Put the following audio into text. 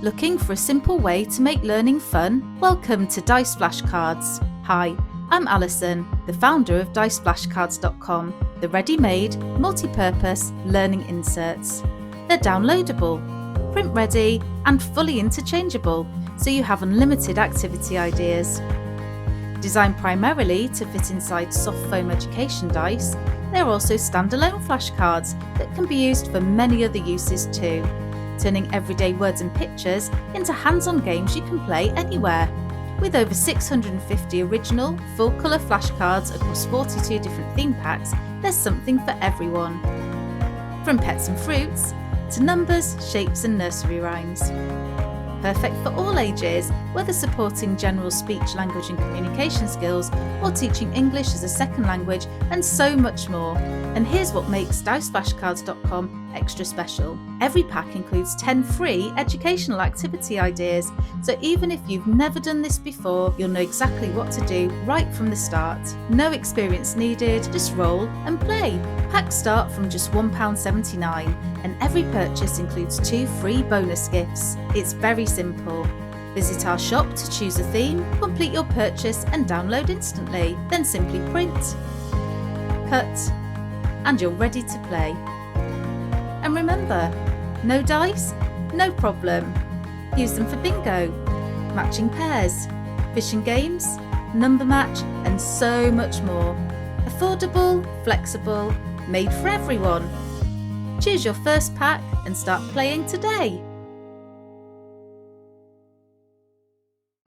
Looking for a simple way to make learning fun? Welcome to Dice Flashcards. Hi, I'm Alison, the founder of diceflashcards.com, the ready-made, multi-purpose learning inserts. They're downloadable, print-ready and fully interchangeable, so you have unlimited activity ideas. Designed primarily to fit inside soft foam education dice, they're also standalone flashcards that can be used for many other uses too, turning everyday words and pictures into hands-on games you can play anywhere. With over 650 original, full-colour flashcards across 42 different theme packs, there's something for everyone. From pets and fruits, to numbers, shapes and nursery rhymes. Perfect for all ages, whether supporting general speech, language and communication skills, or teaching English as a second language, and so much more. And here's what makes diceflashcards.com extra special. Every pack includes 10 free educational activity ideas, so even if you've never done this before, you'll know exactly what to do right from the start. No experience needed, just roll and play. Packs start from just £1.79, and every purchase includes 2 free bonus gifts. It's very simple. Visit our shop to choose a theme, complete your purchase and download instantly. Then simply print, cut, and you're ready to play. And remember, no dice? No problem. Use them for bingo, matching pairs, fishing games, number match, and so much more. Affordable, flexible, made for everyone. Choose your first pack and start playing today.